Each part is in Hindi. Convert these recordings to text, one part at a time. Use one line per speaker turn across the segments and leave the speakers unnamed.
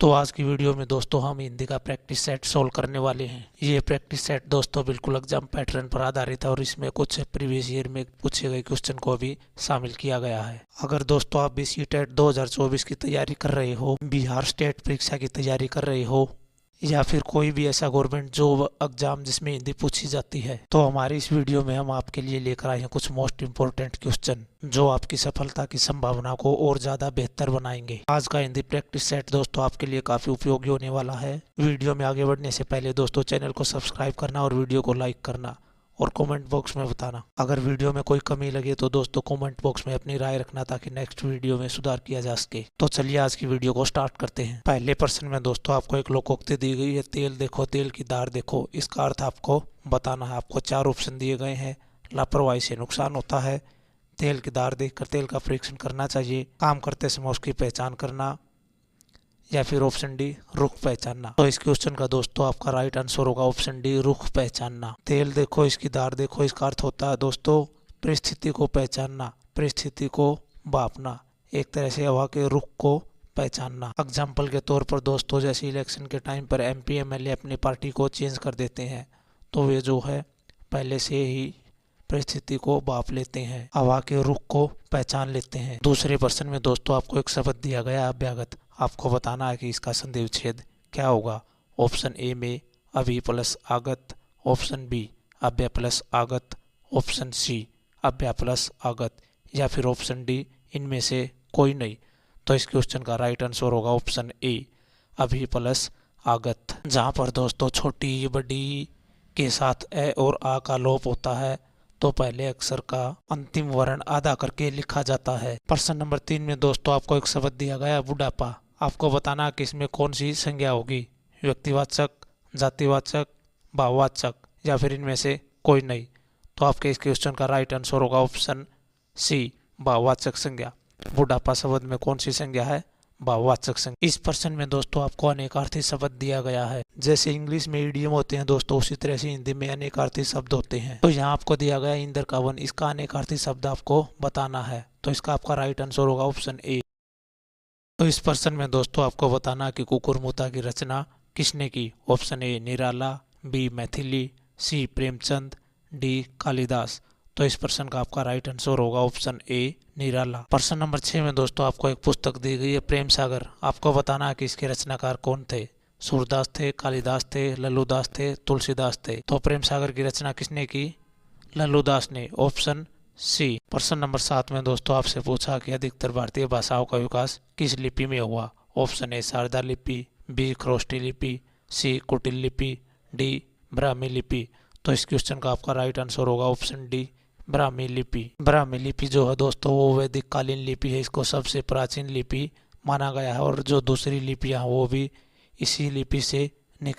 तो आज की वीडियो में दोस्तों हम हिंदी का प्रैक्टिस सेट सोल्व करने वाले हैं। ये प्रैक्टिस सेट दोस्तों बिल्कुल एग्जाम पैटर्न पर आधारित है और इसमें कुछ प्रीवियस ईयर में पूछे गए क्वेश्चन को भी शामिल किया गया है। अगर दोस्तों आप भी सीटेट 2024 की तैयारी कर रहे हो, बिहार स्टेट परीक्षा की तैयारी कर रहे हो या फिर कोई भी ऐसा गवर्नमेंट जॉब एग्जाम जिसमें हिंदी पूछी जाती है, तो हमारी इस वीडियो में हम आपके लिए लेकर आए हैं कुछ मोस्ट इंपोर्टेंट क्वेश्चन जो आपकी सफलता की संभावना को और ज्यादा बेहतर बनाएंगे। आज का हिंदी प्रैक्टिस सेट दोस्तों आपके लिए काफी उपयोगी होने वाला है। वीडियो में आगे बढ़ने से पहले दोस्तों चैनल को सब्सक्राइब करना और वीडियो को लाइक करना और कमेंट बॉक्स में बताना। अगर वीडियो में कोई कमी लगे तो दोस्तों कमेंट बॉक्स में अपनी राय रखना ताकि नेक्स्ट वीडियो में सुधार किया जा सके। तो चलिए आज की वीडियो को स्टार्ट करते हैं। पहले प्रश्न में दोस्तों आपको एक लोकोक्ति दी गई है, तेल देखो तेल की धार देखो। इसका अर्थ आपको बताना है। आपको 4 ऑप्शन दिए गए हैं। लापरवाही से नुकसान होता है, तेल की धार देखकर तेल का परीक्षण करना चाहिए, काम करते समय उसकी पहचान करना, या फिर ऑप्शन डी रुख पहचानना। तो इस क्वेश्चन का दोस्तों आपका राइट आंसर होगा ऑप्शन डी रुख पहचानना। तेल देखो इसकी धार देखो, इसका अर्थ होता है दोस्तों परिस्थिति को पहचानना, परिस्थिति को भांपना, एक तरह से हवा के रुख को पहचानना। एग्जाम्पल के तौर पर दोस्तों जैसे इलेक्शन के टाइम पर MP MLA अपनी पार्टी को चेंज कर देते हैं तो वे जो है पहले से ही परिस्थिति को भांप लेते हैं, हवा के रुख को पहचान लेते हैं। दूसरे प्रश्न में दोस्तों आपको एक शब्द दिया गया अभ्यागत। आपको बताना है कि इसका संधि विच्छेद क्या होगा। ऑप्शन ए में अभि प्लस आगत, ऑप्शन बी अभ्य प्लस आगत, ऑप्शन सी अभ्य प्लस आगत, या फिर ऑप्शन डी इनमें से कोई नहीं। तो इस क्वेश्चन का राइट आंसर होगा ऑप्शन ए अभि प्लस आगत। जहाँ पर दोस्तों छोटी बड़ी के साथ ए और आ का लोप होता है तो पहले अक्षर का अंतिम वर्ण आधा करके लिखा जाता है। प्रश्न नंबर 3 में दोस्तों आपको एक शब्द दिया गया बुढ़ापा। आपको बताना कि इसमें कौन सी संज्ञा होगी, व्यक्तिवाचक, जातिवाचक, भाववाचक, या फिर इनमें से कोई नहीं। तो आपके इस क्वेश्चन का राइट आंसर होगा ऑप्शन सी भाववाचक संज्ञा। बुढ़ापा शब्द में कौन सी संज्ञा है, भाववाचक संज्ञा। इस प्रश्न में दोस्तों आपको अनेकार्थी शब्द दिया गया है। जैसे इंग्लिश में इडियम होते हैं दोस्तों, उसी तरह से हिंदी में अनेकार्थी शब्द होते हैं। तो यहाँ आपको दिया गया इंदर का वन, इसका अनेकार्थी शब्द आपको बताना है। तो इसका आपका राइट आंसर होगा ऑप्शन ए। तो इस प्रश्न में दोस्तों आपको बताना कि कुकुरमुत्ता की रचना किसने की। Option A Nirala, B Maithili, C Premchand, D Kalidas. तो इस प्रश्न का आपका राइट आंसर होगा ऑप्शन ए निराला। प्रश्न नंबर 6 में दोस्तों आपको एक पुस्तक दी गई है प्रेम सागर। आपको बताना है कि इसके रचनाकार कौन थे। सूरदास थे, कालिदास थे, लल्लूदास थे, तुलसीदास थे। तो प्रेम सागर की रचना किसने की, लल्लूदास ने, ऑप्शन सी। प्रश्न नंबर 7 में दोस्तों आपसे पूछा कि अधिकतर भारतीय भाषाओं का विकास किस लिपि में हुआ। ऑप्शन ए शारदा लिपि, बी खरोष्ठी लिपि, सी कुटिल लिपि, डी ब्राह्मी लिपि। तो इस क्वेश्चन का आपका राइट आंसर होगा ऑप्शन डी ब्राह्मी लिपि। ब्राह्मी लिपि जो है दोस्तों वो वैदिक कालीन लिपि है, इसको सबसे प्राचीन लिपि माना गया है और जो दूसरी लिपियां वो भी इसी लिपि से।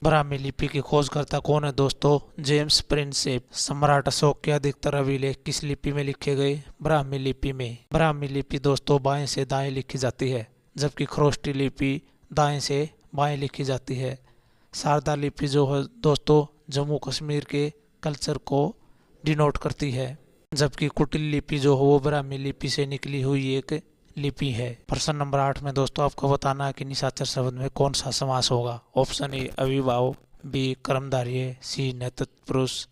ब्राह्मी लिपि की खोजकर्ता कौन है दोस्तों, जेम्स प्रिंसेप। सम्राट अशोक के अधिकतर अभिलेख किस लिपि में लिखे गए, ब्राह्मी लिपि में। ब्राह्मी लिपि दोस्तों बाएं से दाएं लिखी जाती है, जबकि खरोष्ठी लिपि दाएं से बाएं लिखी जाती है। शारदा लिपि जो है दोस्तों जम्मू कश्मीर के कल्चर को डिनोट करती है, जबकि कुटिल लिपि जो है वो ब्राह्मी लिपि से निकली हुई एक लिपि है। प्रश्न नंबर 8 में दोस्तों आपको बताना है कि निशाचर शब्द में कौन सा समास होगा। ऑप्शन ए अविभाव, बी कर्मधारय, सी नैतत्पुरुष,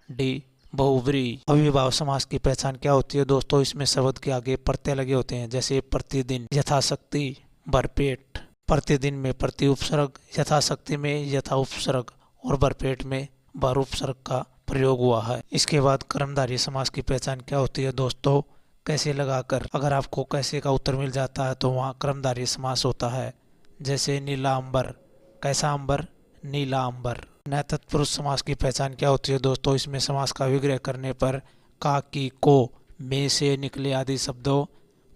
डी बहुब्रीहि। अविभाव समास की पहचान क्या होती है दोस्तों, इसमें शब्द के आगे प्रत्यय लगे होते हैं, जैसे प्रतिदिन, यथाशक्ति, भरपेट। प्रतिदिन में प्रति उपसर्ग, यथाशक्ति में यथा उपसर्ग और भरपेट में भर उपसर्ग का प्रयोग हुआ है। इसके बाद कर्मधारय समास की पहचान क्या होती है दोस्तों, कैसे लगाकर। अगर आपको कैसे का उत्तर मिल जाता है तो वहाँ कर्मधारय समास होता है, जैसे नीला अंबर, कैसा अंबर, नीला अंबर। नैतत्पुरुष समास की पहचान क्या होती है दोस्तों, इसमें समास का विग्रह करने पर का, की, को, में से निकले आदि शब्दों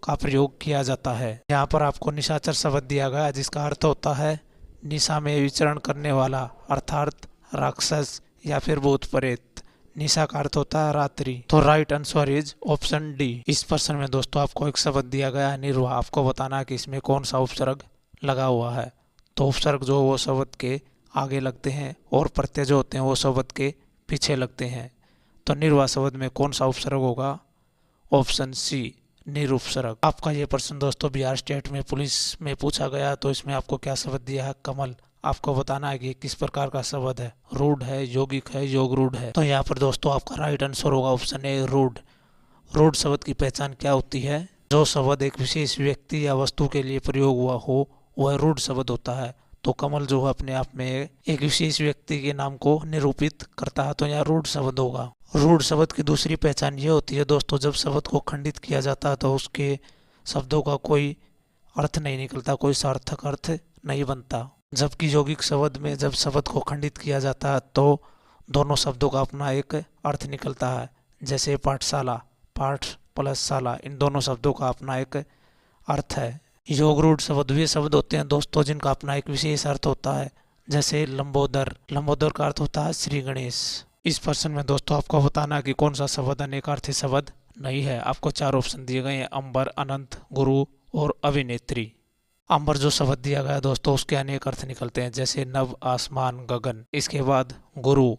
का प्रयोग किया जाता है। यहाँ पर आपको निशाचर शब्द दिया गया जिसका अर्थ होता है निशा में विचरण करने वाला, अर्थात राक्षस या फिर भूत प्रेत। निशा का अर्थ होता है रात्रि। तो right answer is option D. इस प्रश्न में दोस्तों आपको एक शब्द दिया गया है निर्वाह। आपको बताना है कि इसमें कौन सा उपसर्ग लगा हुआ है। तो उपसर्ग जो वो शब्द के आगे लगते हैं और प्रत्यय जो होते हैं वो शब्द के पीछे लगते हैं। तो निर्वाह शब्द में कौन सा उपसर्ग होगा, ऑप्शन सी निरुपसर्ग। आपका ये प्रश्न दोस्तों बिहार स्टेट में पुलिस में पूछा गया, तो इसमें आपको क्या शब्द दिया है? कमल। आपको बताना है कि किस प्रकार का शब्द है, रूढ़ है, यौगिक है, योग रूढ़ है। तो यहाँ पर दोस्तों आपका राइट आंसर होगा ऑप्शन ए रूढ़। रूढ़ शब्द की पहचान क्या होती है? जो शब्द एक विशेष व्यक्ति या वस्तु के लिए प्रयोग हुआ हो वह रूढ़ शब्द होता है। तो कमल जो है अपने आप में एक विशेष व्यक्ति के नाम को निरूपित करता है, तो यहाँ रूढ़ शब्द होगा। रूढ़ शब्द की दूसरी पहचान ये होती है दोस्तों, जब शब्द को खंडित किया जाता है तो उसके शब्दों का कोई अर्थ नहीं निकलता, कोई सार्थक अर्थ नहीं बनता। जबकि यौगिक शब्द में जब शब्द को खंडित किया जाता है तो दोनों शब्दों का अपना एक अर्थ निकलता है। जैसे पाठशाला, पाठ प्लस शाला, इन दोनों शब्दों का अपना एक अर्थ है। योग रूढ़ शब्द वे शब्द होते हैं दोस्तों जिनका अपना एक विशेष अर्थ होता है। जैसे लंबोदर, लंबोदर का अर्थ होता है श्री गणेश। इस प्रश्न में दोस्तों आपको बताना है कि कौन सा शब्द अनेकार्थी शब्द नहीं है। आपको 4 ऑप्शन दिए गए हैं, अंबर, अनंत, गुरु और अभिनेत्री। अंबर जो शब्द दिया गया दोस्तों उसके अनेक अर्थ निकलते हैं, जैसे नभ, आसमान, गगन। इसके बाद गुरु,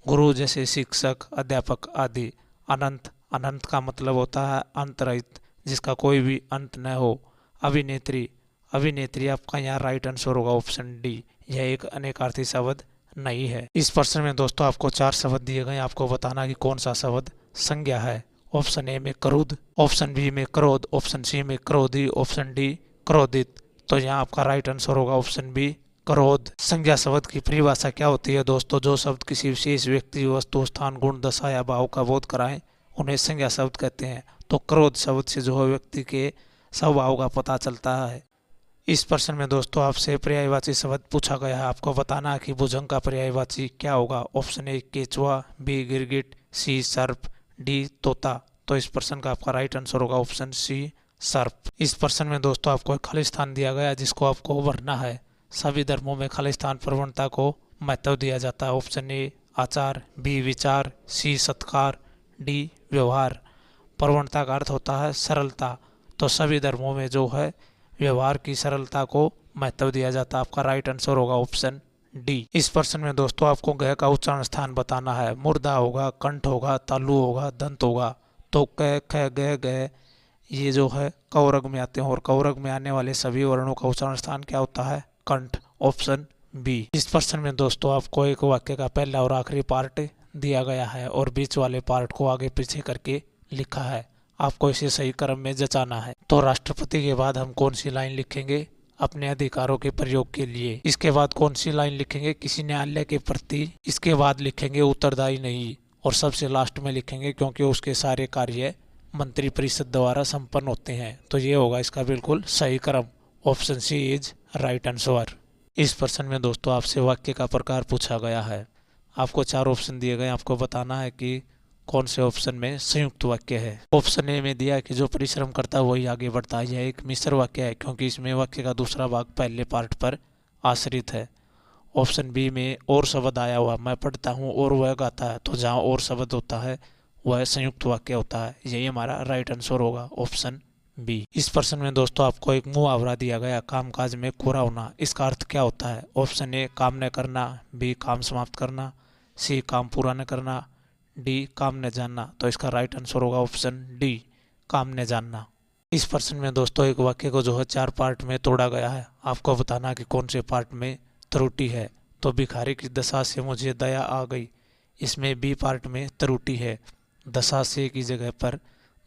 गुरु जैसे शिक्षक, अध्यापक आदि। अनंत, अनंत का मतलब होता है अंतरहित, जिसका कोई भी अंत न हो। अभिनेत्री, अभिनेत्री आपका यहाँ राइट आंसर होगा ऑप्शन डी, यह एक अनेकार्थी शब्द नहीं है। इस प्रश्न में दोस्तों आपको 4 शब्द दिए गए, आपको बताना कि कौन सा शब्द संज्ञा है। ऑप्शन ए में क्रोध, ऑप्शन बी में क्रोध, ऑप्शन सी में क्रोधी, ऑप्शन डी क्रोधित। तो यहाँ आपका राइट आंसर होगा ऑप्शन बी क्रोध। संज्ञा शब्द की परिभाषा क्या होती है दोस्तों? जो शब्द किसी विशेष व्यक्ति, वस्तु, स्थान, गुण, दशा या भाव का बोध कराएं उन्हें संज्ञा शब्द कहते हैं। तो क्रोध शब्द से जो है व्यक्ति के स्वभाव का पता चलता है। इस प्रश्न में दोस्तों आपसे पर्यायवाची शब्द पूछा गया है, आपको बताना है कि भुजंग का पर्यायवाची क्या होगा। ऑप्शन ए केचुआ, बी गिरगिट, सी सर्प, डी तोता। तो इस प्रश्न का आपका राइट आंसर होगा ऑप्शन सी सर्प। इस प्रश्न में दोस्तों आपको एक खाली स्थान दिया गया जिसको आपको भरना है। सभी धर्मों में खाली स्थान प्रवणता को महत्व दिया जाता है। ऑप्शन ए आचार, बी विचार, सी सत्कार, डी व्यवहार। प्रवणता का अर्थ होता है सरलता, तो सभी धर्मों में जो है व्यवहार की सरलता को महत्व दिया जाता है। आपका राइट आंसर होगा ऑप्शन डी। इस प्रश्न में दोस्तों आपको ग का उच्चारण स्थान बताना है। मुर्दा होगा, कंठ होगा, तालु होगा, दंत होगा। तो क, ख, ग ये जो है कौरग में आते हैं, और कौरग में आने वाले सभी वर्णों का उच्चारण स्थान क्या होता है? कंठ, ऑप्शन बी। इस प्रश्न में दोस्तों आपको एक वाक्य का पहला और आखिरी पार्ट दिया गया है और बीच वाले पार्ट को आगे पीछे करके लिखा है। आपको इसे सही क्रम में जचाना है। तो राष्ट्रपति के बाद हम कौन सी लाइन लिखेंगे? अपने अधिकारों के प्रयोग के लिए। इसके बाद कौन सी लाइन लिखेंगे? किसी न्यायालय के प्रति। इसके बाद लिखेंगे उत्तरदायी नहीं, और सबसे लास्ट में लिखेंगे क्योंकि उसके सारे कार्य मंत्री परिषद द्वारा संपन्न होते हैं। तो ये होगा इसका बिल्कुल सही क्रम, option C is right answer. इस प्रश्न में दोस्तों आपसे वाक्य का प्रकार पूछा गया है। आपको 4 ऑप्शन दिए गए, आपको बताना है कि कौन से ऑप्शन में संयुक्त वाक्य है। ऑप्शन ए में दिया है कि जो परिश्रम करता है वही आगे बढ़ता है, यह एक मिश्र वाक्य है क्योंकि इसमें वाक्य का दूसरा भाग पहले पार्ट पर आश्रित है। ऑप्शन बी में और शब्द आया हुआ, मैं पढ़ता हूँ और वह गाता है, तो जहाँ और शब्द होता है वह संयुक्त वाक्य होता है। यही हमारा राइट आंसर होगा ऑप्शन बी। इस प्रश्न में दोस्तों आपको एक मुहावरा दिया गया, कामकाज में कोरा होना। इसका अर्थ क्या होता है? ऑप्शन ए काम न करना, बी काम समाप्त करना, सी काम पूरा न करना, डी काम न जानना। तो इसका राइट आंसर होगा ऑप्शन डी काम न जानना। इस प्रश्न में दोस्तों एक वाक्य को जो है 4 पार्ट में तोड़ा गया है, आपको बताना कि कौन से पार्ट में त्रुटि है। तो भिखारी की दशा से मुझे दया आ गई, इसमें बी पार्ट में त्रुटि है। दशा से की जगह पर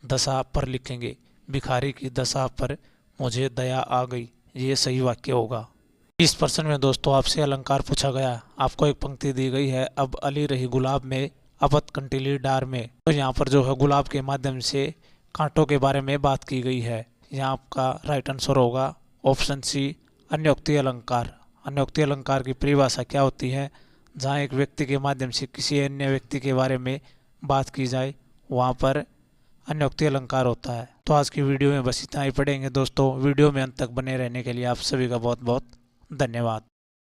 दशा पर लिखेंगे, भिखारी की दशा पर मुझे दया आ गई, ये सही वाक्य होगा। इस प्रश्न में दोस्तों आपसे अलंकार पूछा गया, आपको एक पंक्ति दी गई है, अब अली रही गुलाब में अपत कंटीली डार में। तो यहाँ पर जो है गुलाब के माध्यम से कांटों के बारे में बात की गई है। यहाँ आपका राइट आंसर होगा ऑप्शन सी अन्योक्ति अलंकार। अन्योक्ति अलंकार की परिभाषा क्या होती है? जहाँ एक व्यक्ति के माध्यम से किसी अन्य व्यक्ति के बारे में बात की जाए वहाँ पर अन्योक्ति अलंकार होता है। तो आज की वीडियो में बस इतना ही पढ़ेंगे दोस्तों। वीडियो में अंत तक बने रहने के लिए आप सभी का बहुत बहुत धन्यवाद।